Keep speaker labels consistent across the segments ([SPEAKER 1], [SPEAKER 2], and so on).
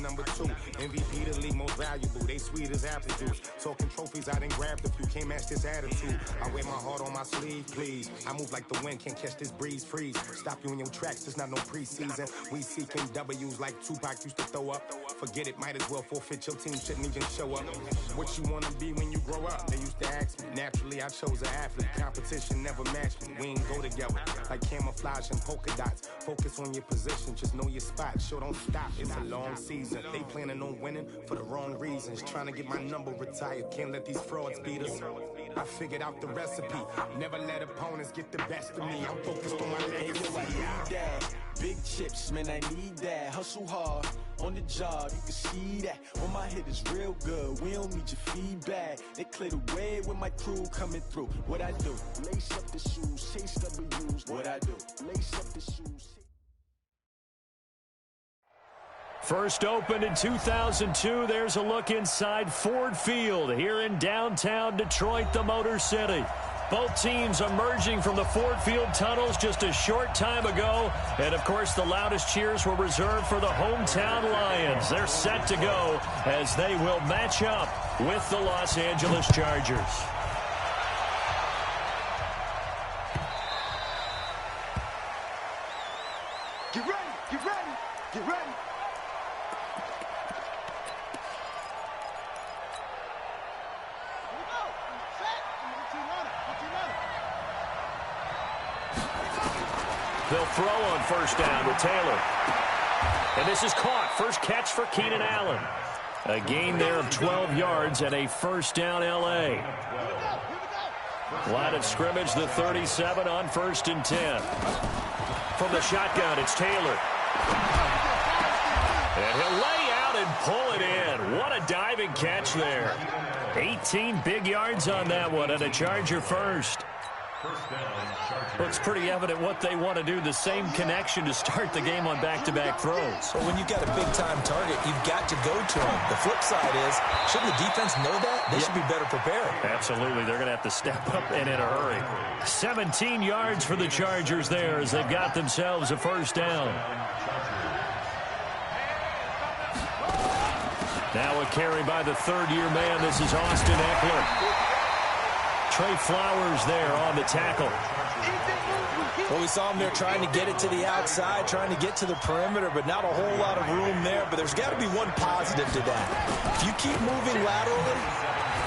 [SPEAKER 1] number 2. MVP the league most valuable. They sweet as apple juice. Talking trophies, I done grabbed a few. Can't match this attitude. I wear my heart on my sleeve, please. I move like the wind, can't catch this breeze, freeze. Stop you in your tracks, it's not no preseason. We seeking W's like Tupac used to throw up. Forget it, might as well forfeit. Your team shouldn't even show up. What you wanna be when you grow up? They used to ask me. Naturally, I chose an athlete. Competition never matched me. We ain't go together like camouflage and polka dots. Focus on your position, just know your spot. Sure, don't stop, it's a long season. They planning on winning for the wrong reasons. Trying to get my number retired, can't let these frauds beat us. I figured out the recipe. Never let opponents get the best of me. I'm focused on my legacy.
[SPEAKER 2] I need that. Big chips, man, I need that. Hustle hard on the job, you can see that. When my hit is real good, we don't need your feedback. They clear the way with my crew coming through. What I do? Lace up the shoes, chase W's. What I do? Lace up the shoes.
[SPEAKER 3] First opened in 2002, there's a look inside Ford Field here in downtown Detroit, the Motor City. Both teams emerging from the Ford Field tunnels just a short time ago. And, of course, the loudest cheers were reserved for the hometown Lions. They're set to go as they will match up with the Los Angeles Chargers.
[SPEAKER 2] Get ready, get ready, get ready.
[SPEAKER 3] They'll throw on first down with Taylor. And this is caught. First catch for Keenan Allen. A gain there of 12 yards and a first down L.A. Line of scrimmage, the 37 on 1st and 10. From the shotgun, it's Taylor. And he'll lay out and pull it in. What a diving catch there. 18 big yards on that one and a Charger first. Looks pretty evident what they want to do. The same connection to start the game on back-to-back throws.
[SPEAKER 4] But when you've got a big-time target, you've got to go to him. The flip side is, shouldn't the defense know that? They should be better prepared.
[SPEAKER 3] Absolutely. They're going to have to step up and in a hurry. 17 yards for the Chargers there as they've got themselves a first down. Now a carry by the third-year man. This is Austin Eckler. Trey Flowers there on the tackle.
[SPEAKER 4] Well, we saw him there trying to get it to the outside, trying to get to the perimeter, but not a whole lot of room there. But there's got to be one positive to that. If you keep moving laterally,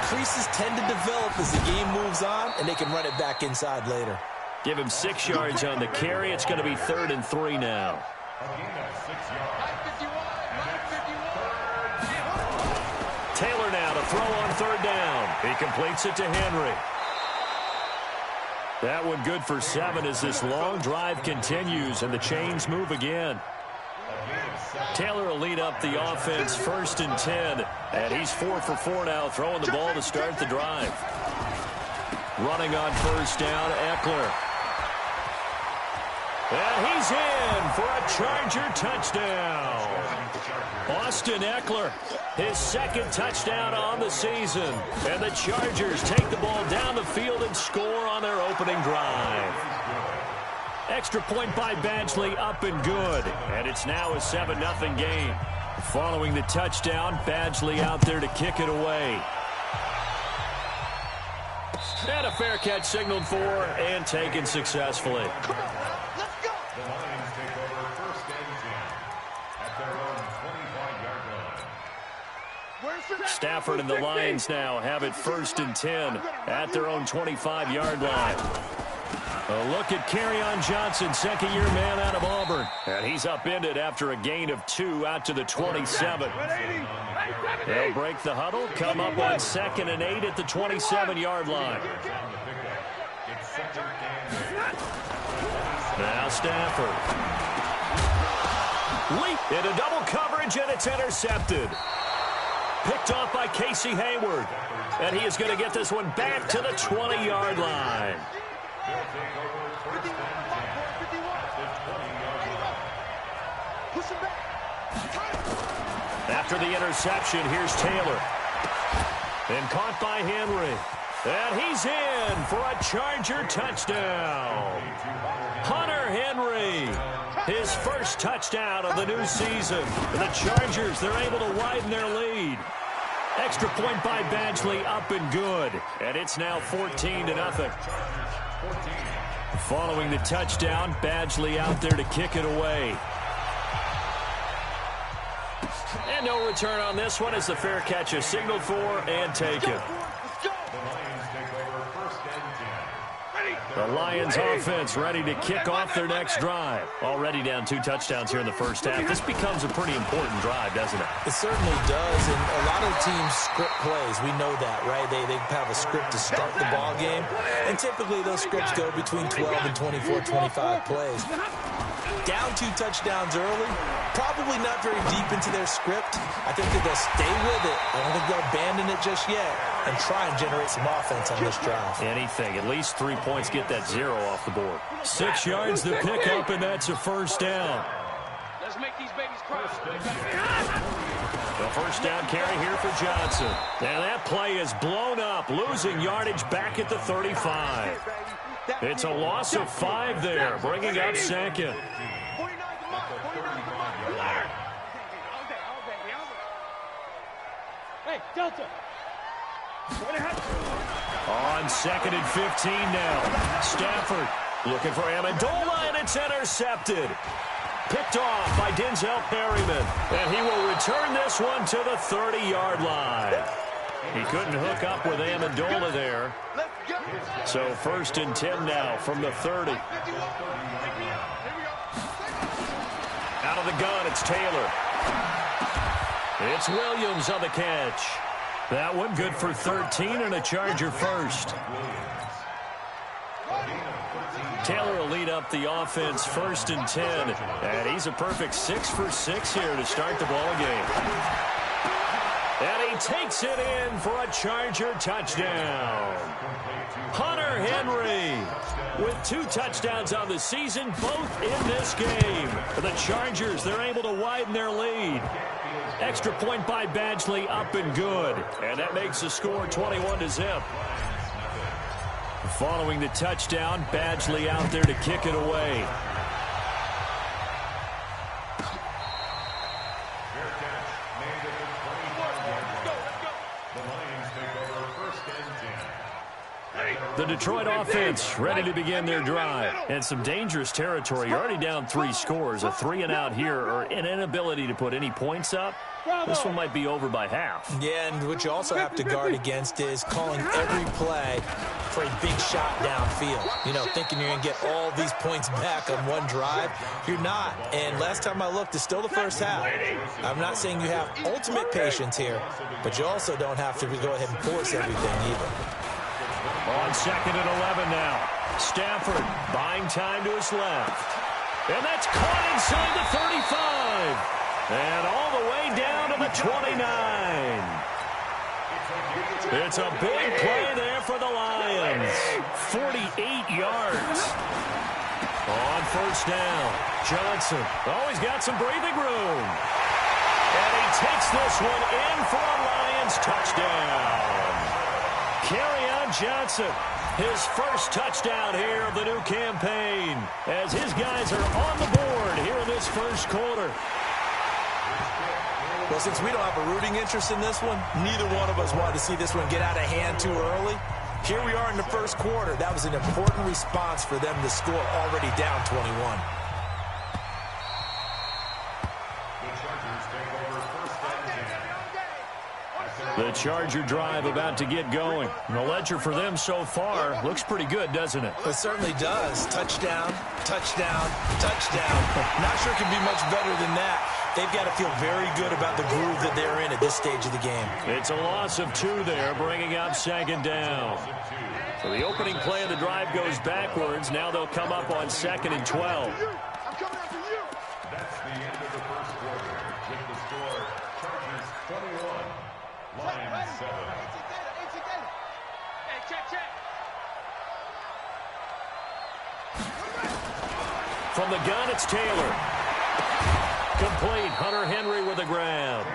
[SPEAKER 4] creases tend to develop as the game moves on, and they can run it back inside later.
[SPEAKER 3] Give him 6 yards on the carry. It's going to be 3rd and 3 now. Taylor now to throw on 3rd down. He completes it to Henry. That one good for 7 as this long drive continues and the chains move again. Taylor will lead up the offense 1st and 10. And he's 4 for 4 now, throwing the ball to start the drive. Running on first down, Eckler. And he's in for a Charger touchdown. Austin Eckler, his 2nd touchdown on the season. And the Chargers take the ball down the field and score on their opening drive. Extra point by Badgley, up and good. And it's now a 7-0 game. Following the touchdown, Badgley out there to kick it away. And a fair catch signaled for and taken successfully.
[SPEAKER 5] The Lions take over 1st and 10 at their own 25-yard line.
[SPEAKER 3] Stafford and the Lions now have it 1st and 10 at their own 25-yard line. A look at Kerryon Johnson, 2nd-year man out of Auburn. And he's upended after a gain of 2 out to the 27. They'll break the huddle, come up on 2nd and 8 at the 27-yard line. Now Stafford. Leap into double coverage, and it's intercepted. Picked off by Casey Hayward. And he is going to get this one back to the 20-yard line. After the interception, here's Taylor. And caught by Henry. And he's in for a Charger touchdown. Hunter Henry, his first touchdown of the new season. The Chargers, they're able to widen their lead. Extra point by Badgley, up and good. And it's now 14-0. Following the touchdown, Badgley out there to kick it away. And no return on this one as the fair catch is signaled for and taken. The Lions offense ready to kick off their next drive. Already down 2 touchdowns here in the first half. This becomes a pretty important drive, doesn't it?
[SPEAKER 4] It certainly does, and a lot of teams script plays. We know that, right? They have a script to start the ball game, and typically those scripts go between 12 and 24, 25 plays. Down 2 touchdowns early, probably not very deep into their script. I think that they'll stay with it. I don't think they'll abandon it just yet and try and generate some offense on this drive.
[SPEAKER 3] Anything. At least 3 points, get that 0 off the board. 6 yards to pick up, and that's a first down.
[SPEAKER 6] Let's make these babies cry.
[SPEAKER 3] The first down carry here for Johnson. And that play is blown up, losing yardage back at the 35. It's a loss of 5 there, bringing up second.
[SPEAKER 6] Hey, Delta.
[SPEAKER 3] On 2nd and 15 now. Stafford looking for Amendola, and it's intercepted. Picked off by Denzel Perryman. And he will return this one to the 30-yard line. He couldn't hook up with Amendola there. So 1st and 10 now from the 30. Out of the gun, it's Taylor. It's Williams on the catch. That one good for 13 and a Charger first. Taylor will lead up the offense 1st and 10. And he's a perfect 6 for 6 here to start the ball game. And he takes it in for a Charger touchdown. Hunter Henry with 2 touchdowns on the season, both in this game. The Chargers, they're able to widen their lead. Extra point by Badgley, up and good. And that makes the score 21-0. Following the touchdown, Badgley out there to kick it away. The Detroit offense ready to begin their drive. And some dangerous territory. You're already down 3 scores. A 3-and-out here, or an inability to put any points up. This one might be over by half.
[SPEAKER 4] Yeah, and what you also have to guard against is calling every play for a big shot downfield. You know, thinking you're going to get all these points back on one drive. You're not. And last time I looked, it's still the first half. I'm not saying you have ultimate patience here, but you also don't have to go ahead and force everything either.
[SPEAKER 3] On 2nd and 11 now. Stafford buying time to his left. And that's caught inside the 35. And all the way down to the 29. It's a big play there for the Lions. 48 yards. On 1st down. Johnson. Oh, he's got some breathing room. And he takes this one in for a Lions touchdown. Kerryon Johnson, his first touchdown here of the new campaign, as his guys are on the board here in this first quarter.
[SPEAKER 4] Well, since we don't have a rooting interest in this one, neither one of us wanted to see this one get out of hand too early. Here we are in the first quarter. That was an important response for them to score, already down 21.
[SPEAKER 3] The Charger drive about to get going. The ledger for them so far looks pretty good, doesn't it?
[SPEAKER 4] It certainly does. Touchdown, touchdown, touchdown. Not sure it can be much better than that. They've got to feel very good about the groove that they're in at this stage of the game.
[SPEAKER 3] It's a loss of 2 there, bringing up 2nd down. So the opening play of the drive goes backwards. Now they'll come up on 2nd and 12.
[SPEAKER 5] That's the end of the first quarter. With the score, Chargers 21, Lions 7.
[SPEAKER 6] Hey, check.
[SPEAKER 3] From the gun, it's Taylor. Complete. Hunter Henry with a grab.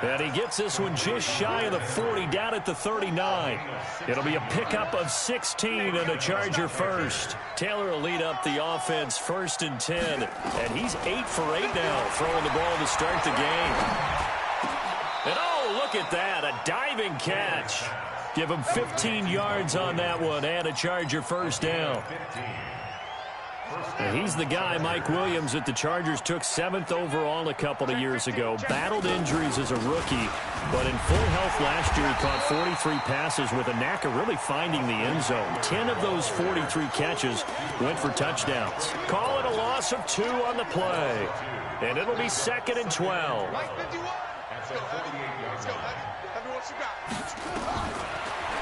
[SPEAKER 3] And he gets this one just shy of the 40, down at the 39. It'll be a pickup of 16 and a Charger first. Taylor will lead up the offense 1st and 10. And he's 8 for 8 now, throwing the ball to start the game. And oh, look at that, a diving catch. Give him 15 yards on that one and a Charger first down. And he's the guy, Mike Williams, that the Chargers took 7th overall a couple of years ago. Battled injuries as a rookie, but in full health last year, he caught 43 passes with a knack of really finding the end zone. 10 of those 43 catches went for touchdowns. Call it a loss of 2 on the play. And it'll be 2nd and 12.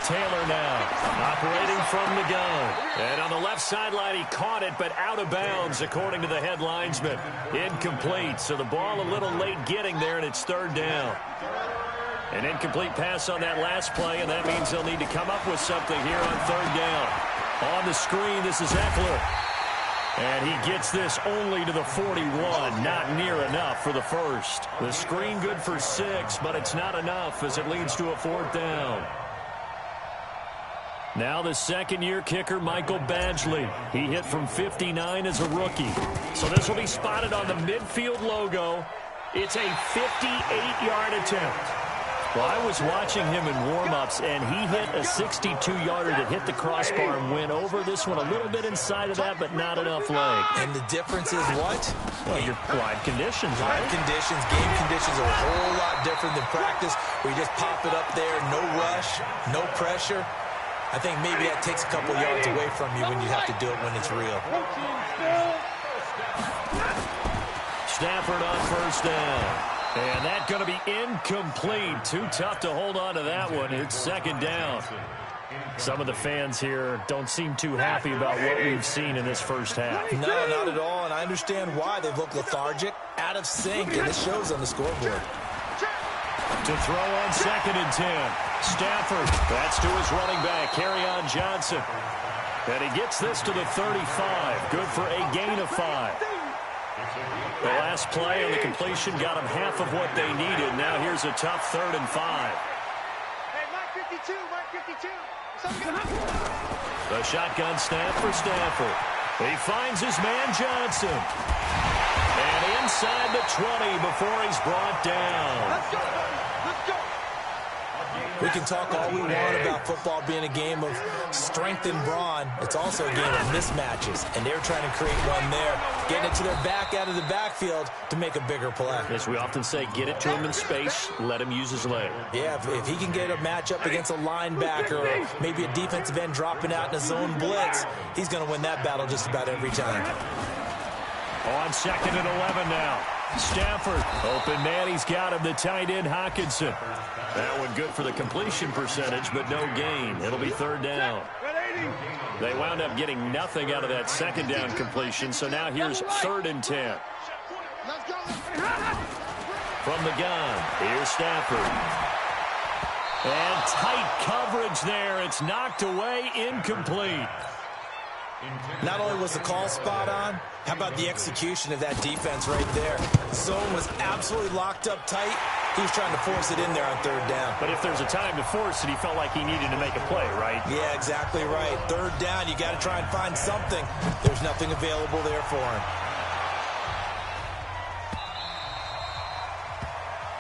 [SPEAKER 3] Taylor now, operating from the gun. And on the left sideline, he caught it, but out of bounds, according to the head linesman. Incomplete, so the ball a little late getting there, and it's 3rd down. An incomplete pass on that last play, and that means they'll need to come up with something here on 3rd down. On the screen, this is Eckler. And he gets this only to the 41, not near enough for the first. The screen good for 6, but it's not enough as it leads to a 4th down. Now the 2nd-year kicker, Michael Badgley. He hit from 59 as a rookie. So this will be spotted on the midfield logo. It's a 58-yard attempt. Well, I was watching him in warm-ups, and he hit a 62-yarder that hit the crossbar and went over. This one a little bit inside of that, but not enough leg.
[SPEAKER 4] And the difference is what?
[SPEAKER 3] Well, your live conditions, right?
[SPEAKER 4] Live conditions, game conditions are a whole lot different than practice, where you just pop it up there, no rush, no pressure. I think maybe that takes a couple yards away from you when you have to do it when it's real.
[SPEAKER 3] Stafford on 1st down. And that's going to be incomplete. Too tough to hold on to that one. It's 2nd down. Some of the fans here don't seem too happy about what we've seen in this first half.
[SPEAKER 4] No, not at all, and I understand why. They've looked lethargic, out of sync, and this shows on the scoreboard.
[SPEAKER 3] To throw on 2nd and 10. Stafford, that's to his running back, Kerryon Johnson. And he gets this to the 35. Good for a gain of 5. The last play on the completion got him half of what they needed. Now here's a tough 3rd and 5.
[SPEAKER 6] Hey, Mike 52, Mike 52.
[SPEAKER 3] The shotgun snap for Stafford. He finds his man Johnson. And inside the 20 before he's brought down.
[SPEAKER 6] Let's go, let's go.
[SPEAKER 4] We can talk all we want about football being a game of strength and brawn. It's also a game of mismatches, and they're trying to create one there, getting it to their back out of the backfield to make a bigger play.
[SPEAKER 3] As we often say, get it to him in space, let him use his leg.
[SPEAKER 4] Yeah, if he can get a matchup against a linebacker or maybe a defensive end dropping out in a zone blitz, he's going to win that battle just about every time.
[SPEAKER 3] On 2nd and 11 now. Stafford, open man, he's got him, the tight end Hockenson. That one good for the completion percentage, but no gain. It'll be 3rd down. They wound up getting nothing out of that 2nd down completion, so now here's 3rd and 10. From the gun, here's Stafford. And tight coverage there. It's knocked away, incomplete.
[SPEAKER 4] Not only was the call spot on, how about the execution of that defense right there? Zone was absolutely locked up tight. He was trying to force it in there on 3rd down.
[SPEAKER 3] But if there's a time to force it, he felt like he needed to make a play, right?
[SPEAKER 4] Yeah, exactly right. 3rd down, you got to try and find something. There's nothing available there for him.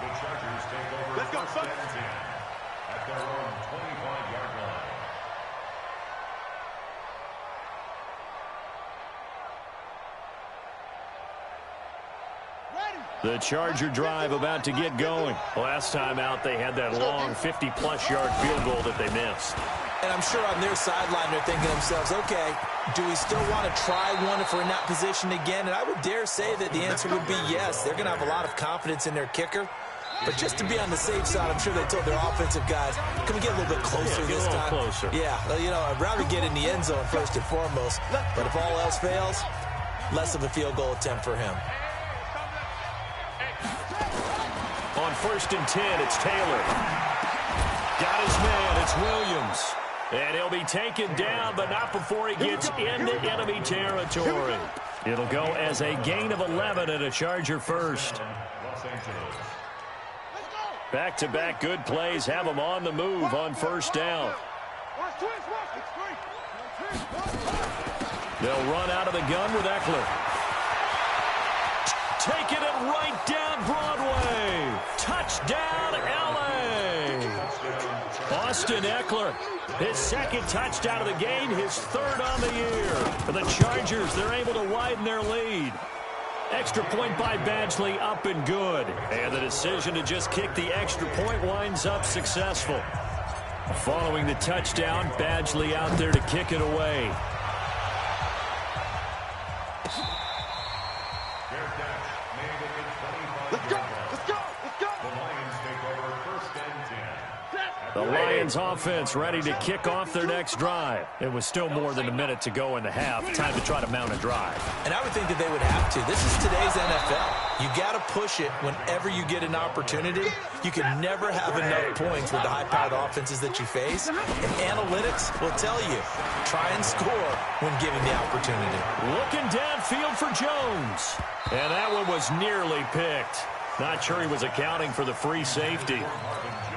[SPEAKER 5] The Chargers take over. Let's go, at their own 25-yard line.
[SPEAKER 3] The Charger drive about to get going. Last time out, they had that long 50-plus yard field goal that they missed.
[SPEAKER 4] And I'm sure on their sideline they're thinking to themselves, okay, do we still want to try one if we're in that position again? And I would dare say that the answer would be yes. They're going to have a lot of confidence in their kicker. But just to be on the safe side, I'm sure they told their offensive guys, can we get a little bit closer this time?
[SPEAKER 3] Closer.
[SPEAKER 4] Yeah, well, you know, I'd rather get in the end zone first and foremost. But if all else fails, less of a field goal attempt for him.
[SPEAKER 3] On 1st and 10, it's Taylor. Got his man, it's Williams. And he'll be taken down, but not before he gets into enemy territory. It'll go as a gain of 11 and a Charger first. Back-to-back good plays have them on the move on first down. They'll run out of the gun with Eckler. Taking it right down Broadway. Touchdown, L.A. Austin Eckler, his second touchdown of the game, his third on the year. For the Chargers, they're able to widen their lead. Extra point by Badgley, up and good. And the decision to just kick the extra point winds up successful. Following the touchdown, Badgley out there to kick it away. The Lions offense ready to kick off their next drive. It was still more than a minute to go in the half. Time to try to mount a drive.
[SPEAKER 4] And I would think that they would have to. This is today's NFL. You got to push it whenever you get an opportunity. You can never have enough points with the high-powered offenses that you face. And analytics will tell you, try and score when given the opportunity.
[SPEAKER 3] Looking downfield for Jones. And that one was nearly picked. Not sure he was accounting for the free safety.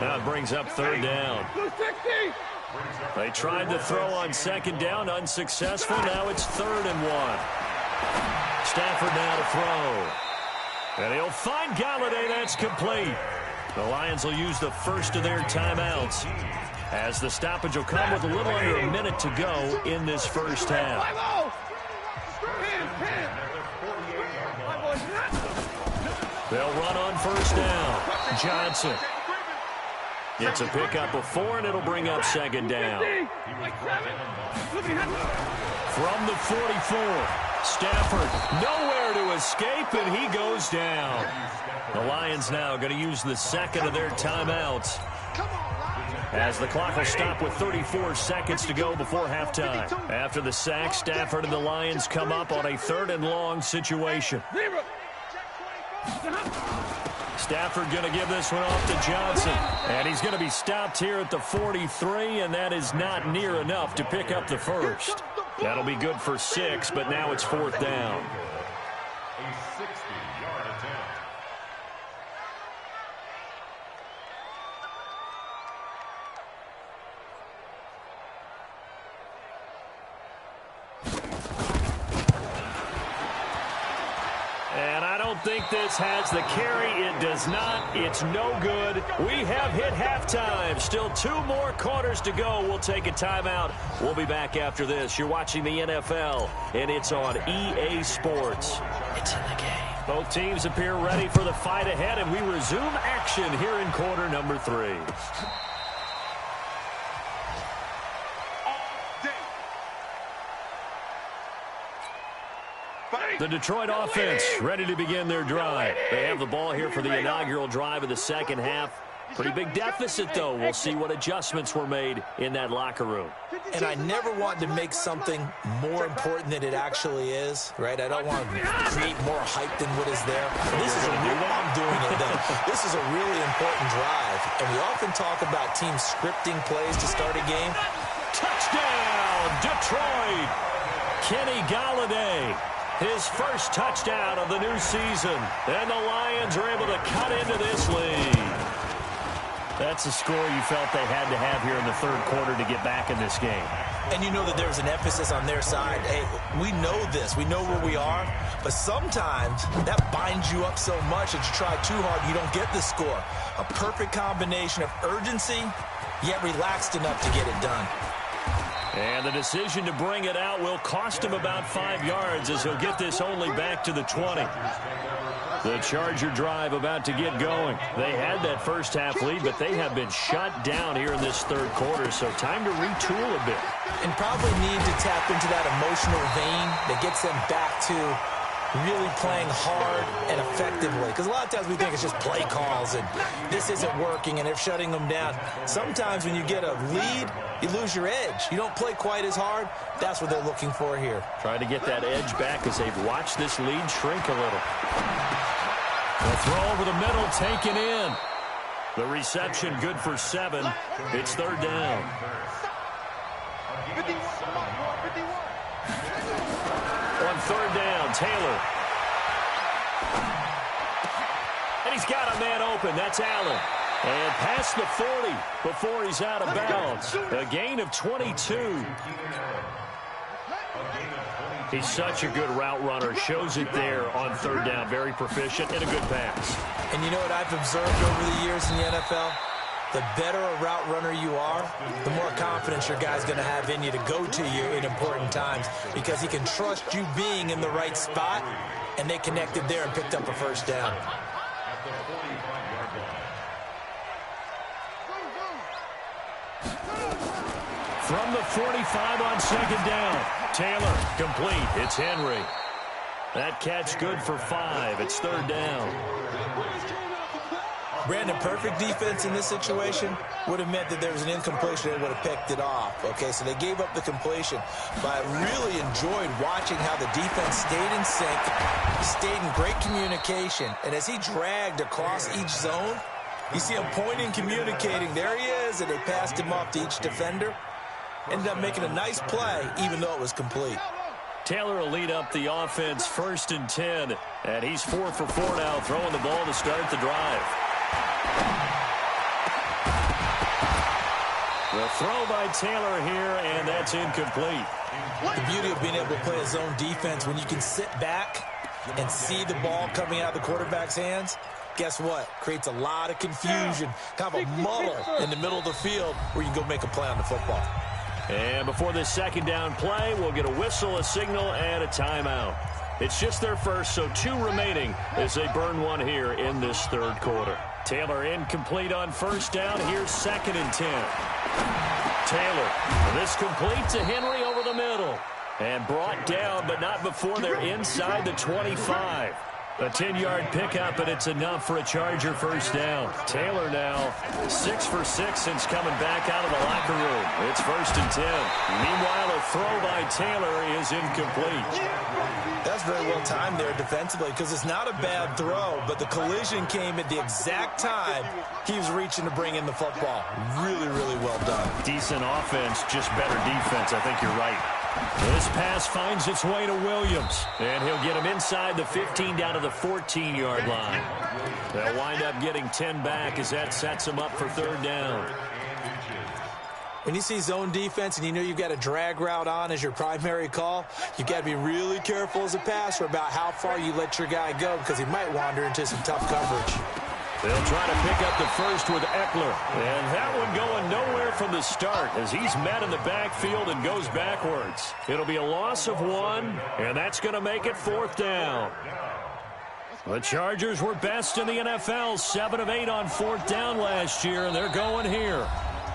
[SPEAKER 3] Now it brings up third down. They tried to throw on second down, unsuccessful. Now it's 3rd and 1. Stafford now to throw. And he'll find Galladay. That's complete. The Lions will use the first of their timeouts, as the stoppage will come with a little under a minute to go in this first half. They'll run on first down. Johnson. It's a pickup of 4, and it'll bring up second down. From the 44, Stafford nowhere to escape, and he goes down. The Lions now going to use the second of their timeouts, as the clock will stop with 34 seconds to go before halftime. After the sack, Stafford and the Lions come up on a 3rd and long situation. Stafford going to give this one off to Johnson. And he's going to be stopped here at the 43, and that is not near enough to pick up the first. That'll be good for 6, but now it's 4th down.
[SPEAKER 5] A 60-yard attempt.
[SPEAKER 3] And I don't think this has the carry. It does not. It's no good. We have hit halftime. Still 2 more quarters to go. We'll take a timeout. We'll be back after this. You're watching the NFL, and it's on EA Sports. It's in the game. Both teams appear ready for the fight ahead, and we resume action here in quarter number 3. The Detroit offense ready to begin their drive. They have the ball here for the inaugural drive of the second half. Pretty big deficit, though. We'll see what adjustments were made in that locker room.
[SPEAKER 4] And I never want to make something more important than it actually is, right? I don't want to create more hype than what is there. This is a real, I'm doing it, though. This is a really important drive. And we often talk about teams scripting plays to start a game.
[SPEAKER 3] Touchdown, Detroit! Kenny Galladay. His first touchdown of the new season. And the Lions are able to cut into this lead. That's a score you felt they had to have here in the 3rd quarter to get back in this game.
[SPEAKER 4] And you know that there's an emphasis on their side. Hey, we know this. We know where we are. But sometimes that binds you up so much that you try too hard, you don't get the score. A perfect combination of urgency, yet relaxed enough to get it done.
[SPEAKER 3] And the decision to bring it out will cost him about 5 yards, as he'll get this only back to the 20. The Charger drive about to get going. They had that first half lead, but they have been shut down here in this 3rd quarter, so time to retool a bit.
[SPEAKER 4] And probably need to tap into that emotional vein that gets them back to really playing hard and effectively. Because a lot of times we think it's just play calls and this isn't working and they're shutting them down. Sometimes when you get a lead, you lose your edge. You don't play quite as hard. That's what they're looking for here.
[SPEAKER 3] Trying to get that edge back as they've watched this lead shrink a little. The throw over the middle, taken in. The reception good for 7. It's 3rd down.
[SPEAKER 6] 51.
[SPEAKER 3] On 3rd down, Taylor. And he's got a man open. That's Allen. And past the 40 before he's out of bounds. A gain of 22. He's such a good route runner. Shows it there on third down. Very proficient and a good pass.
[SPEAKER 4] And you know what I've observed over the years in the NFL? The better a route runner you are, the more confidence your guy's going to have in you to go to you in important times because he can trust you being in the right spot, and they connected there and picked up a first down.
[SPEAKER 3] From the 45 on second down. Taylor, complete. It's Henry. That catch good for 5. It's third down.
[SPEAKER 4] Brandon, perfect defense in this situation would have meant that there was an incompletion and would have picked it off. Okay, so they gave up the completion. But I really enjoyed watching how the defense stayed in sync, stayed in great communication. And as he dragged across each zone, you see him pointing, communicating. There he is, and they passed him off to each defender. Ended up making a nice play, even though it was complete.
[SPEAKER 3] Taylor will lead up the offense 1st and 10. And he's 4 for 4 now, throwing the ball to start the drive. The throw by Taylor here, and that's incomplete.
[SPEAKER 4] The beauty of being able to play a zone defense when you can sit back and see the ball coming out of the quarterback's hands, guess what? Creates a lot of confusion, kind of a muddle in the middle of the field where you can go make a play on the football.
[SPEAKER 3] And before this second down play, we'll get a whistle, a signal, and a timeout. It's just their first, so 2 remaining as they burn one here in this third quarter. Taylor incomplete on first down. Here's 2nd and 10. Taylor, this complete to Henry over the middle. And brought down, but not before they're inside the 25. A 10-yard pickup, and it's enough for a Charger first down. Taylor now 6 for 6 since coming back out of the locker room. It's 1st and 10. Meanwhile, a throw by Taylor is incomplete.
[SPEAKER 4] That's very well timed there defensively because it's not a bad throw, but the collision came at the exact time he was reaching to bring in the football. Really, really well done.
[SPEAKER 3] Decent offense, just better defense. I think you're right. This pass finds its way to Williams, and he'll get him inside the 15 down to the 14-yard line. They'll wind up getting 10 back as that sets him up for third down.
[SPEAKER 4] When you see zone defense and you know you've got a drag route on as your primary call, you've got to be really careful as a passer about how far you let your guy go because he might wander into some tough coverage.
[SPEAKER 3] They'll try to pick up the first with Eckler. And that one going nowhere from the start as he's met in the backfield and goes backwards. It'll be a loss of 1, and that's going to make it 4th down. The Chargers were best in the NFL, 7 of 8 on 4th down last year, and they're going here.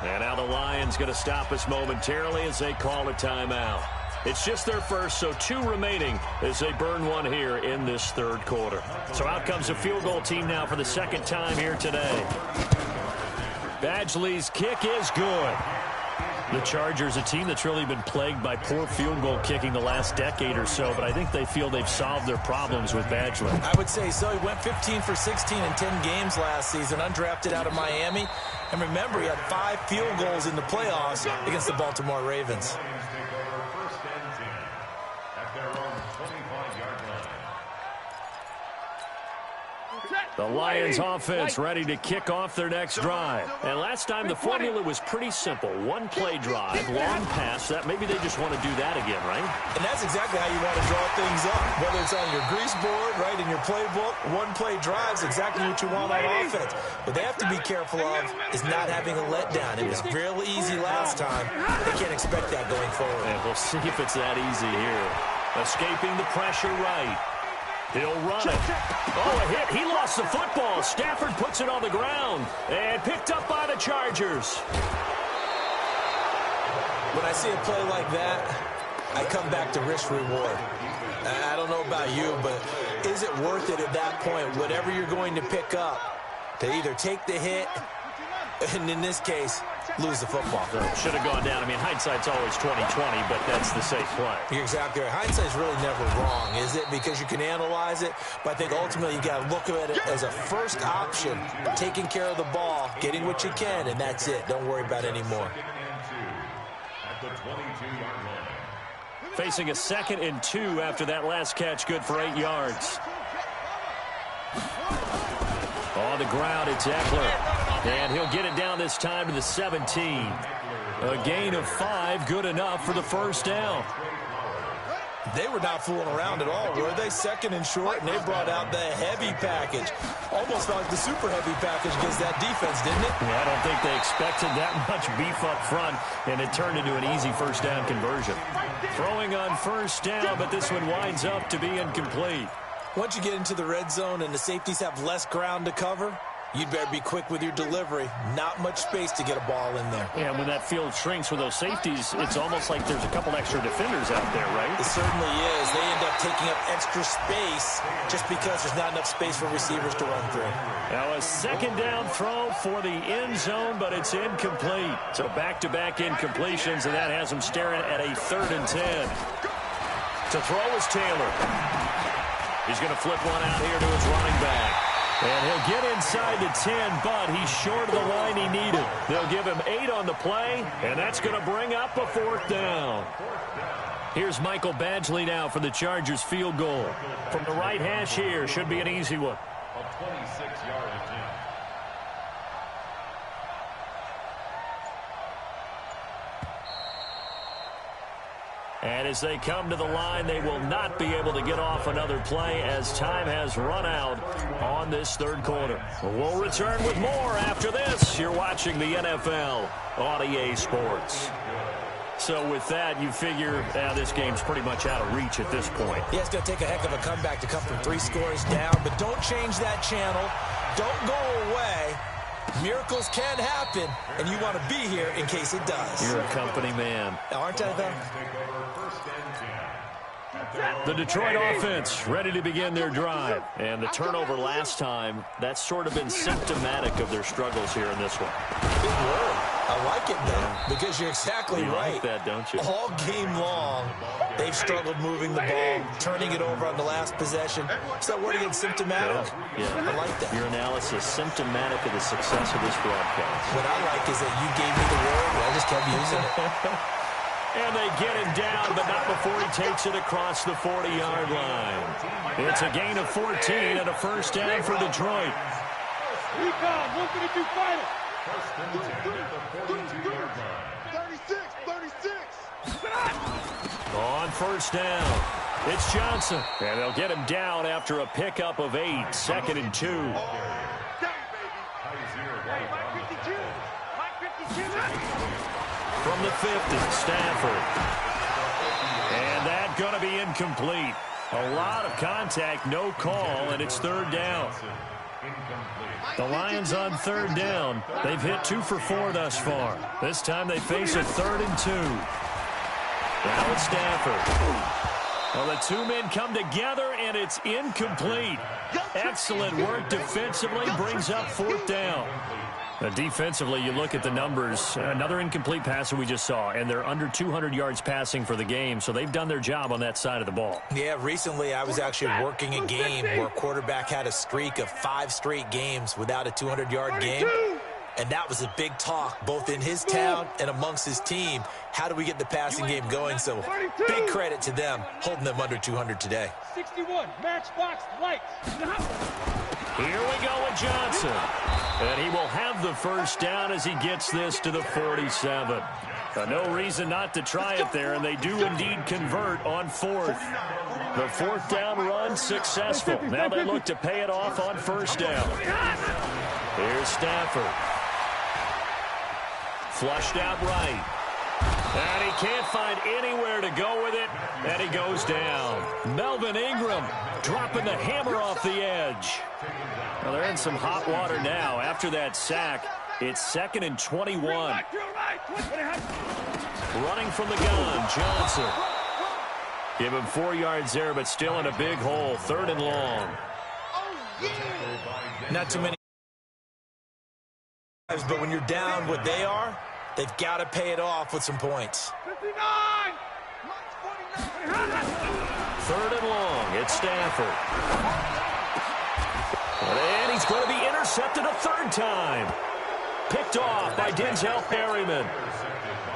[SPEAKER 3] And now the Lions going to stop us momentarily as they call a timeout. It's just their first, so 2 remaining as they burn one here in this third quarter. So out comes a field goal team now for the 2nd time here today. Badgley's kick is good. The Chargers, a team that's really been plagued by poor field goal kicking the last decade or so, but I think they feel they've solved their problems with Badgley.
[SPEAKER 4] I would say so. He went 15 for 16 in 10 games last season, undrafted out of Miami. And remember, he had 5 field goals in the playoffs against the Baltimore Ravens.
[SPEAKER 3] The Lions offense ready to kick off their next drive. And last time the formula was pretty simple. 1-play drive, long pass. That maybe they just want to do that again, right?
[SPEAKER 4] And that's exactly how you want to draw things up. Whether it's on your grease board, right, in your playbook, 1-play drives exactly what you want on offense. What they have to be careful of is not having a letdown. It was real easy last time. They can't expect that going forward.
[SPEAKER 3] And we'll see if it's that easy here. Escaping the pressure right. He'll run it. Oh, a hit. He lost the football. Stafford puts it on the ground and picked up by the Chargers.
[SPEAKER 4] When I see a play like that, I come back to risk reward. I don't know about you, but is it worth it at that point, whatever you're going to pick up, to either take the hit and in this case, lose the football?
[SPEAKER 3] Should have gone down. I mean, hindsight's always 20/20, but that's the safe play.
[SPEAKER 4] You're exactly right. Hindsight's really never wrong, is it? Because you can analyze it, but I think ultimately you got to look at it as a first option, taking care of the ball, getting what you can, and that's it. Don't worry about any more.
[SPEAKER 3] Facing a 2nd and 2 after that last catch, good for 8 yards. On the ground, it's Eckler. And he'll get it down this time to the 17. A gain of 5, good enough for the first down.
[SPEAKER 4] They were not fooling around at all, were they? Second and short, and they brought out the heavy package. Almost like the super heavy package against that defense, didn't it?
[SPEAKER 3] Yeah, I don't think they expected that much beef up front, and it turned into an easy first down conversion. Throwing on first down, but this one winds up to be incomplete.
[SPEAKER 4] Once you get into the red zone and the safeties have less ground to cover, you'd better be quick with your delivery. Not much space to get a ball in there.
[SPEAKER 3] Yeah, when that field shrinks with those safeties, it's almost like there's a couple extra defenders out there, right?
[SPEAKER 4] It certainly is. They end up taking up extra space just because there's not enough space for receivers to run through.
[SPEAKER 3] Now a second down throw for the end zone, but it's incomplete. So back-to-back incompletions, and that has him staring at a 3rd and 10. To throw is Taylor. He's going to flip one out here to his running back. And he'll get inside the 10, but he's short of the line he needed. They'll give him 8 on the play, and that's going to bring up a 4th down. Here's Michael Badgley now for the Chargers field goal. From the right hash here, should be an easy one.
[SPEAKER 5] A 26-yard attempt.
[SPEAKER 3] And as they come to the line, they will not be able to get off another play as time has run out on this 3rd quarter. We'll return with more after this. You're watching the NFL on EA Sports. So with that, you figure this game's pretty much out of reach at this point.
[SPEAKER 4] Yeah, it's going to take a heck of a comeback to come from 3 scores down, but don't change that channel. Don't go away. Miracles can happen, and you want to be here in case it does.
[SPEAKER 3] You're a company man.
[SPEAKER 4] Aren't I, though?
[SPEAKER 3] The Detroit offense ready to begin their drive. And the turnover last time, that's sort of been symptomatic of their struggles here in this one.
[SPEAKER 4] Good word. I like it, though, because you're exactly right.
[SPEAKER 3] You like that, don't you?
[SPEAKER 4] All game long, they've struggled moving the ball, turning it over on the last possession. So that word again, symptomatic?
[SPEAKER 3] Yeah.
[SPEAKER 4] I like that.
[SPEAKER 3] Your analysis, symptomatic of the success of this broadcast.
[SPEAKER 4] What I like is that you gave me the word, and I just kept using it.
[SPEAKER 3] And they get him down, but not before he takes it across the 40-yard line. It's a gain of 14 and a first down for Detroit.
[SPEAKER 6] Recon, 152 final.
[SPEAKER 5] First and 10 at the 42-yard line.
[SPEAKER 6] 36.
[SPEAKER 3] On first down, it's Johnson. And they'll get him down after a pickup of 8, 2nd and 2. From the 50, Stafford. And that's going to be incomplete. A lot of contact, no call, and it's 3rd down. The Lions on 3rd down. They've hit 2 for 4 thus far. This time they face a 3rd and 2. Now it's Stafford. Well, the 2 men come together, and it's incomplete. Excellent work defensively, brings up 4th down. Defensively, you look at the numbers. Another incomplete passer we just saw, and they're under 200 yards passing for the game, so they've done their job on that side of the ball.
[SPEAKER 4] Yeah, recently I was actually working a game where a quarterback had a streak of 5 straight games without a 200-yard game, and that was a big talk, both in his town and amongst his team. How do we get the passing game going? So big credit to them, holding them under 200 today.
[SPEAKER 6] 61, matchbox lights.
[SPEAKER 3] Here we go with Johnson. And he will have the first down as he gets this to the 47. No reason not to try it there, and they do indeed convert on 4th. The 4th down run successful. Now they look to pay it off on first down. Here's Stafford. Flushed out right. And he can't find anywhere to go with it, and he goes down. Melvin Ingram dropping the hammer off the edge. Well, they're in some hot water now. After that sack, it's 2nd and 21. Running from the gun, Johnson. Give him 4 yards there, but still in a big hole. 3rd and long.
[SPEAKER 4] Not too many. But when you're down what they are, they've got to pay it off with some points.
[SPEAKER 3] 3rd and long. It's Stafford. And he's going to be intercepted a 3rd time. picked off by Denzel Perryman.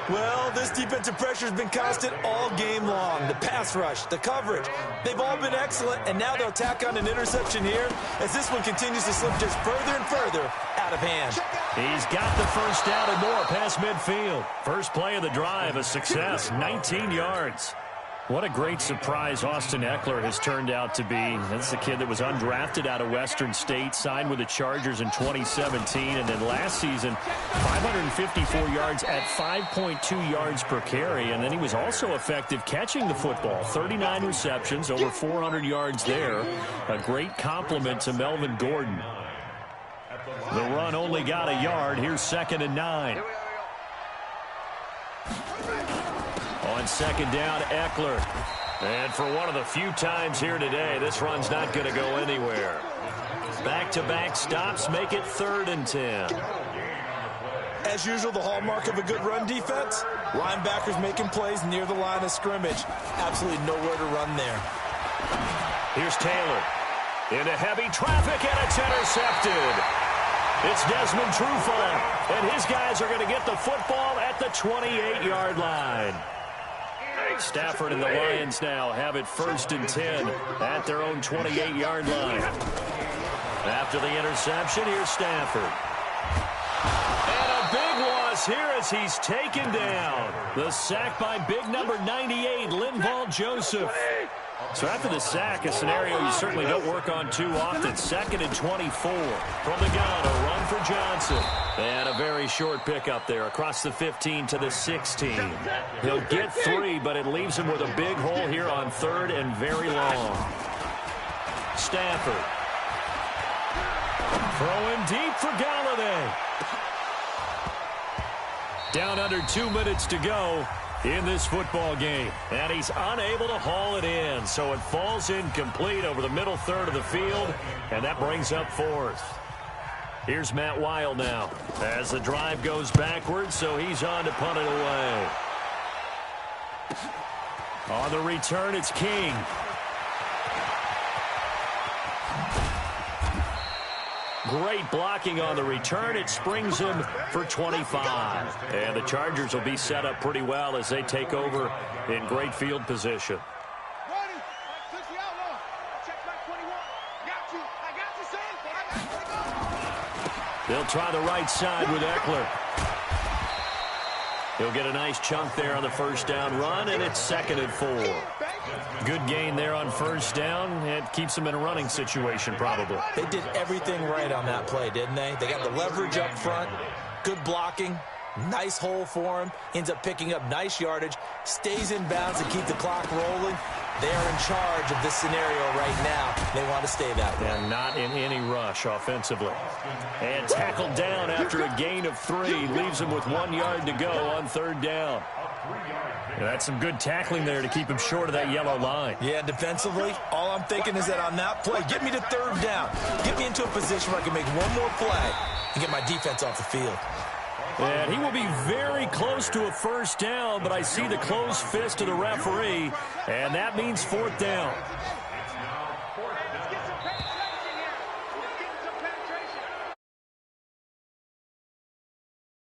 [SPEAKER 4] Well, this defensive pressure has been constant all game long. The pass rush, the coverage, they've all been excellent, and now they'll tack on an interception here as this one continues to slip just further and further out of hand.
[SPEAKER 3] He's got the first down and more past midfield. First play of the drive, a success, 19 yards. What a great surprise Austin Eckler has turned out to be. That's the kid that was undrafted out of Western State, signed with the Chargers in 2017, and then last season, 554 yards at 5.2 yards per carry, and then he was also effective catching the football. 39 receptions, over 400 yards there. A great compliment to Melvin Gordon. The run only got a yard. Here's 2nd and 9. On second down, Eckler. And for one of the few times here today, this run's not going to go anywhere. Back-to-back stops make it 3rd and 10.
[SPEAKER 4] As usual, the hallmark of a good run defense, linebackers making plays near the line of scrimmage. Absolutely nowhere to run there.
[SPEAKER 3] Here's Taylor. Into heavy traffic, and it's intercepted. It's Desmond Trufant, and his guys are going to get the football at the 28-yard line. Stafford and the Lions now have it 1st and 10 at their own 28-yard line. After the interception, here's Stafford. And a big loss here as he's taken down. The sack by big number 98, Linval Joseph. So after the sack, a scenario you certainly don't work on too often. 2nd and 24. From the gun, a run for Johnson. And a very short pickup there across the 15 to the 16. He'll get 3, but it leaves him with a big hole here on 3rd and very long. Stafford. Throwing deep for Galladay. Down under 2 minutes to go in this football game. And he's unable to haul it in. So it falls incomplete over the middle third of the field. And that brings up 4th. Here's Matt Weil now as the drive goes backwards, so he's on to punt it away. On the return, it's King. Great blocking on the return. It springs him for 25. And the Chargers will be set up pretty well as they take over in great field position. They'll try the right side with Eckler. He'll get a nice chunk there on the first down run, and it's 2nd and 4. Good gain there on first down. It keeps them in a running situation, probably.
[SPEAKER 4] They did everything right on that play, didn't they? They got the leverage up front, good blocking, nice hole for him, ends up picking up nice yardage, stays in bounds and keep the clock rolling. They're in charge of this scenario right now. They want to stay that way.
[SPEAKER 3] And not in any rush offensively. And tackled down after a gain of 3. Leaves him with 1 yard to go on 3rd down. And that's some good tackling there to keep him short of that yellow line.
[SPEAKER 4] Yeah, defensively, all I'm thinking is that on that play, get me to 3rd down. Get me into a position where I can make one more play and get my defense off the field.
[SPEAKER 3] And he will be very close to a first down, but I see the closed fist of the referee, and that means 4th down.